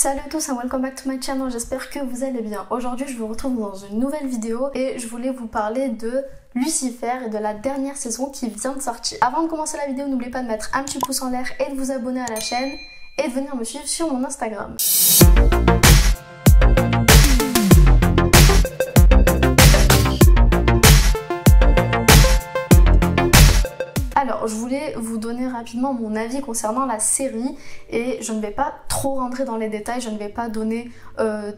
Salut à tous and welcome back to my channel, j'espère que vous allez bien. Aujourd'hui je vous retrouve dans une nouvelle vidéo et je voulais vous parler de Lucifer et de la dernière saison qui vient de sortir. Avant de commencer la vidéo, n'oubliez pas de mettre un petit pouce en l'air et de vous abonner à la chaîne et de venir me suivre sur mon Instagram. Alors, je voulais vous donner rapidement mon avis concernant la série et je ne vais pas trop rentrer dans les détails, je ne vais pas donner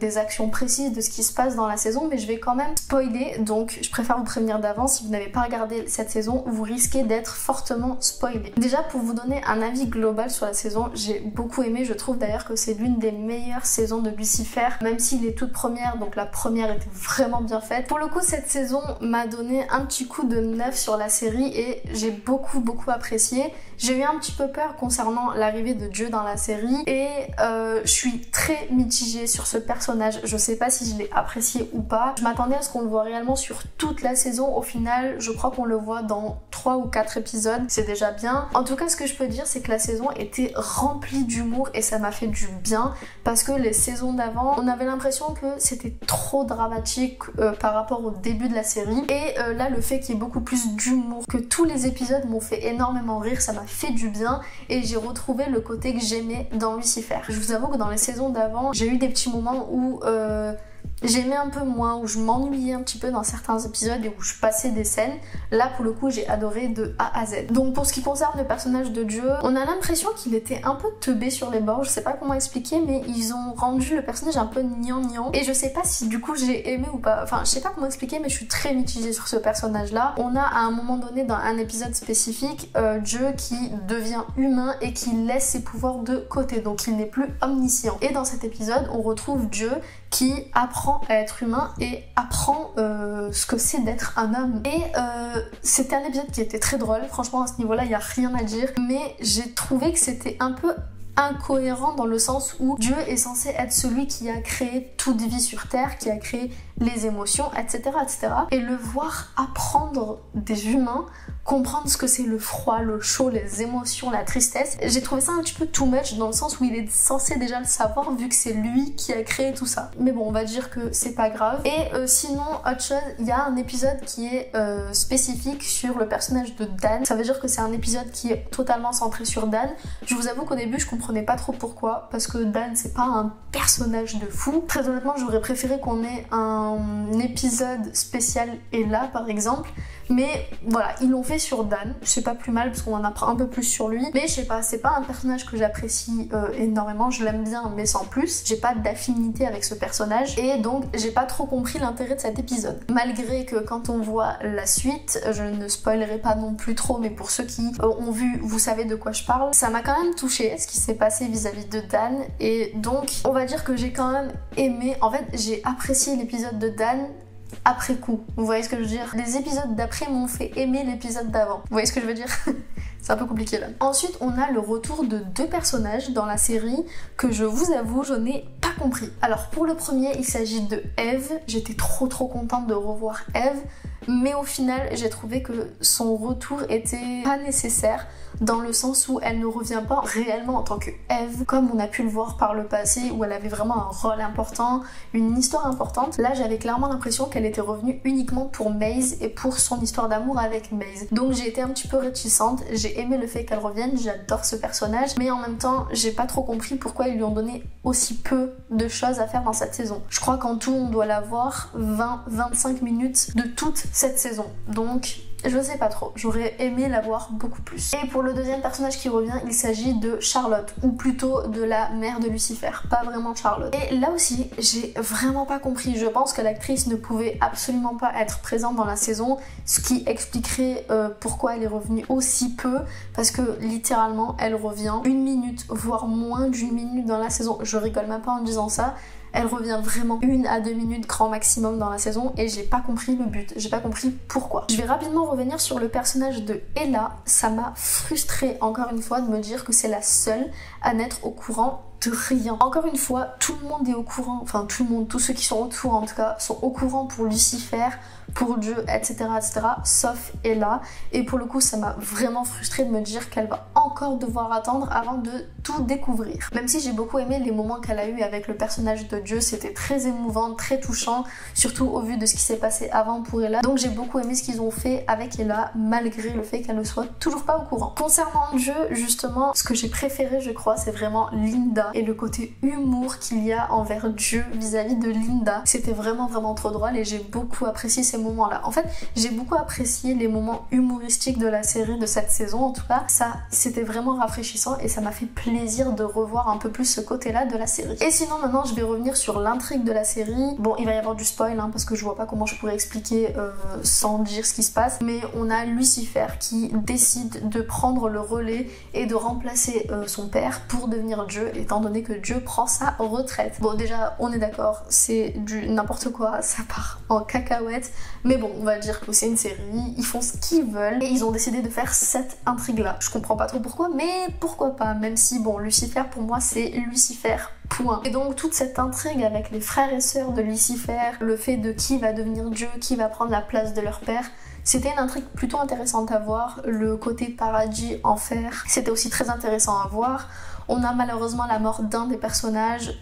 des actions précises de ce qui se passe dans la saison, mais je vais quand même spoiler, donc je préfère vous prévenir d'avance, si vous n'avez pas regardé cette saison, vous risquez d'être fortement spoilé. Déjà, pour vous donner un avis global sur la saison, j'ai beaucoup aimé, je trouve d'ailleurs que c'est l'une des meilleures saisons de Lucifer, même si les toutes premières, donc la première était vraiment bien faite. Pour le coup, cette saison m'a donné un petit coup de neuf sur la série et j'ai beaucoup apprécié. J'ai eu un petit peu peur concernant l'arrivée de Dieu dans la série et je suis très mitigée sur ce personnage. Je sais pas si je l'ai apprécié ou pas. Je m'attendais à ce qu'on le voit réellement sur toute la saison. Au final, je crois qu'on le voit dans 3 ou 4 épisodes. C'est déjà bien. En tout cas, ce que je peux dire, c'est que la saison était remplie d'humour et ça m'a fait du bien parce que les saisons d'avant, on avait l'impression que c'était trop dramatique par rapport au début de la série. Et là, le fait qu'il y ait beaucoup plus d'humour, que tous les épisodes m'ont fait énormément rire, ça m'a fait du bien et j'ai retrouvé le côté que j'aimais dans Lucifer. Je vous avoue que dans les saisons d'avant, j'ai eu des petits moments où j'aimais un peu moins, où je m'ennuyais un petit peu dans certains épisodes et où je passais des scènes. Là, pour le coup, j'ai adoré de A à Z. Donc pour ce qui concerne le personnage de Dieu, on a l'impression qu'il était un peu teubé sur les bords. Je sais pas comment expliquer, mais ils ont rendu le personnage un peu gnangnan. Et je sais pas si du coup j'ai aimé ou pas. Enfin, je sais pas comment expliquer, mais je suis très mitigée sur ce personnage-là. On a à un moment donné, dans un épisode spécifique, Dieu qui devient humain et qui laisse ses pouvoirs de côté. Donc il n'est plus omniscient. Et dans cet épisode, on retrouve Dieu qui apprend à être humain et apprend ce que c'est d'être un homme. Et c'était un épisode qui était très drôle, franchement à ce niveau-là il n'y a rien à dire, mais j'ai trouvé que c'était un peu incohérent dans le sens où Dieu est censé être celui qui a créé toute vie sur Terre, qui a créé les émotions, etc. etc. Et le voir apprendre des humains, comprendre ce que c'est le froid, le chaud, les émotions, la tristesse, j'ai trouvé ça un petit peu too much dans le sens où il est censé déjà le savoir vu que c'est lui qui a créé tout ça. Mais bon, on va dire que c'est pas grave. Et sinon, autre chose, il y a un épisode qui est spécifique sur le personnage de Dan. Ça veut dire que c'est un épisode qui est totalement centré sur Dan. Je vous avoue qu'au début, je comprenais pas trop pourquoi, parce que Dan, c'est pas un personnage de fou. Très honnêtement, j'aurais préféré qu'on ait un épisode spécial Ella, par exemple. Mais voilà, ils l'ont fait sur Dan, c'est pas plus mal parce qu'on en apprend un peu plus sur lui, mais je sais pas, c'est pas un personnage que j'apprécie énormément, je l'aime bien mais sans plus, j'ai pas d'affinité avec ce personnage et donc j'ai pas trop compris l'intérêt de cet épisode. Malgré que quand on voit la suite, je ne spoilerai pas non plus trop, mais pour ceux qui ont vu, vous savez de quoi je parle, ça m'a quand même touché ce qui s'est passé vis-à-vis de Dan et donc on va dire que j'ai quand même aimé, en fait j'ai apprécié l'épisode de Dan après coup, vous voyez ce que je veux dire? Les épisodes d'après m'ont fait aimer l'épisode d'avant, vous voyez ce que je veux dire? C'est un peu compliqué là. Ensuite, on a le retour de 2 personnages dans la série que je vous avoue, je n'ai pas compris. Alors pour le premier, il s'agit de Eve. J'étais trop contente de revoir Eve, mais au final, j'ai trouvé que son retour était pas nécessaire dans le sens où elle ne revient pas réellement en tant que Eve, comme on a pu le voir par le passé où elle avait vraiment un rôle important, une histoire importante. Là, j'avais clairement l'impression qu'elle était revenue uniquement pour Maze et pour son histoire d'amour avec Maze. Donc j'ai été un petit peu réticente, j'ai aimé le fait qu'elle revienne, j'adore ce personnage, mais en même temps, j'ai pas trop compris pourquoi ils lui ont donné aussi peu de choses à faire dans cette saison. Je crois qu'en tout, on doit la voir 20-25 minutes de toute cette saison. Donc je sais pas trop, j'aurais aimé la voir beaucoup plus. Et pour le deuxième personnage qui revient, il s'agit de Charlotte, ou plutôt de la mère de Lucifer, pas vraiment Charlotte. Et là aussi, j'ai vraiment pas compris. Je pense que l'actrice ne pouvait absolument pas être présente dans la saison, ce qui expliquerait pourquoi elle est revenue aussi peu, parce que littéralement, elle revient 1 minute, voire moins d'1 minute dans la saison. Je rigole même pas en disant ça. Elle revient vraiment 1 à 2 minutes grand maximum dans la saison et j'ai pas compris le but, j'ai pas compris pourquoi. Je vais rapidement revenir sur le personnage de Ella. Ça m'a frustrée encore une fois de me dire que c'est la seule à n'être au courant de rien. Encore une fois, tout le monde est au courant, enfin tout le monde, tous ceux qui sont autour en tout cas, sont au courant pour Lucifer, pour Dieu, etc., sauf Ella. Et pour le coup, ça m'a vraiment frustrée de me dire qu'elle va encore devoir attendre avant de tout découvrir. Même si j'ai beaucoup aimé les moments qu'elle a eu avec le personnage de Dieu, c'était très émouvant, très touchant, surtout au vu de ce qui s'est passé avant pour Ella. Donc j'ai beaucoup aimé ce qu'ils ont fait avec Ella, malgré le fait qu'elle ne soit toujours pas au courant. Concernant Dieu, justement, ce que j'ai préféré, je crois, c'est vraiment Linda et le côté humour qu'il y a envers Dieu vis-à-vis de Linda. C'était vraiment trop drôle et j'ai beaucoup apprécié ces moments-là. En fait, j'ai beaucoup apprécié les moments humoristiques de la série, de cette saison en tout cas. Ça, c'était vraiment rafraîchissant et ça m'a fait plaisir de revoir un peu plus ce côté-là de la série. Et sinon, maintenant, je vais revenir sur l'intrigue de la série. Bon, il va y avoir du spoil, hein, parce que je vois pas comment je pourrais expliquer sans dire ce qui se passe, mais on a Lucifer qui décide de prendre le relais et de remplacer son père pour devenir Dieu, étant donné que Dieu prend sa retraite. Bon, déjà, on est d'accord, c'est du n'importe quoi, ça part en cacahuète, mais bon, on va dire que c'est une série, ils font ce qu'ils veulent et ils ont décidé de faire cette intrigue-là. Je comprends pas trop pourquoi, mais pourquoi pas, même si, bon, Lucifer pour moi c'est Lucifer. Point. Et donc toute cette intrigue avec les frères et sœurs de Lucifer, le fait de qui va devenir Dieu, qui va prendre la place de leur père, c'était une intrigue plutôt intéressante à voir. Le côté paradis, enfer, c'était aussi très intéressant à voir. On a malheureusement la mort d'un des personnages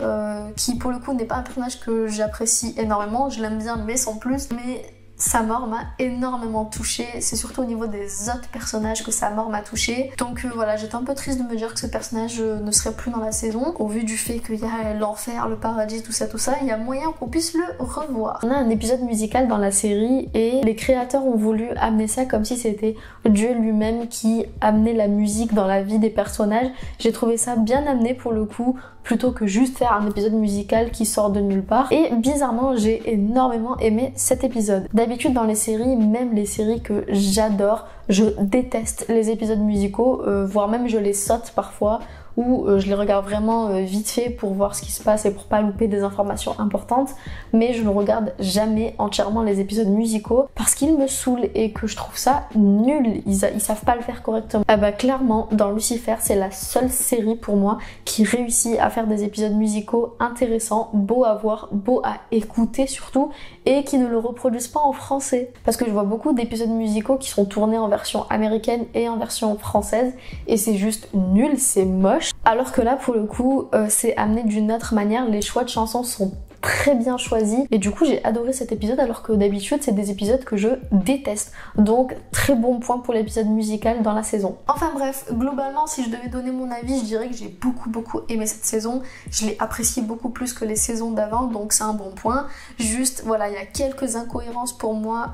qui pour le coup n'est pas un personnage que j'apprécie énormément, je l'aime bien mais sans plus, mais sa mort m'a énormément touchée, c'est surtout au niveau des autres personnages que sa mort m'a touchée. Donc voilà, j'étais un peu triste de me dire que ce personnage ne serait plus dans la saison. Au vu du fait qu'il y a l'enfer, le paradis, tout ça, il y a moyen qu'on puisse le revoir. On a un épisode musical dans la série et les créateurs ont voulu amener ça comme si c'était Dieu lui-même qui amenait la musique dans la vie des personnages. J'ai trouvé ça bien amené pour le coup, plutôt que juste faire un épisode musical qui sort de nulle part. Et bizarrement, j'ai énormément aimé cet épisode. D'habitude dans les séries, même les séries que j'adore, je déteste les épisodes musicaux, voire même je les saute parfois, ou je les regarde vraiment vite fait pour voir ce qui se passe et pour pas louper des informations importantes, mais je ne regarde jamais entièrement les épisodes musicaux parce qu'ils me saoulent et que je trouve ça nul, ils savent pas le faire correctement. Ah bah clairement, dans Lucifer, c'est la seule série pour moi qui réussit à faire des épisodes musicaux intéressants, beaux à voir, beaux à écouter surtout, et qui ne le reproduisent pas en français. Parce que je vois beaucoup d'épisodes musicaux qui sont tournés en version américaine et en version française, et c'est juste nul, c'est moche. Alors que là, pour le coup, c'est amené d'une autre manière, les choix de chansons sont très bien choisi et du coup j'ai adoré cet épisode alors que d'habitude c'est des épisodes que je déteste, donc très bon point pour l'épisode musical dans la saison. Enfin bref, globalement si je devais donner mon avis, je dirais que j'ai beaucoup aimé cette saison, je l'ai appréciée beaucoup plus que les saisons d'avant, donc c'est un bon point. Juste voilà, il y a quelques incohérences pour moi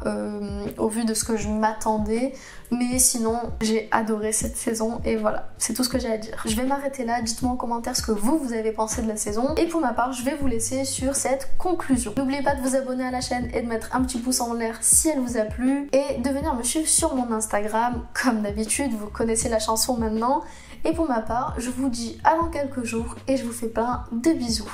au vu de ce que je m'attendais, mais sinon j'ai adoré cette saison et voilà, c'est tout ce que j'ai à dire. Je vais m'arrêter là, dites-moi en commentaire ce que vous avez pensé de la saison et pour ma part je vais vous laisser sur cette conclusion. N'oubliez pas de vous abonner à la chaîne et de mettre un petit pouce en l'air si elle vous a plu et de venir me suivre sur mon Instagram comme d'habitude, vous connaissez la chanson maintenant. Et pour ma part, je vous dis à dans quelques jours et je vous fais plein de bisous.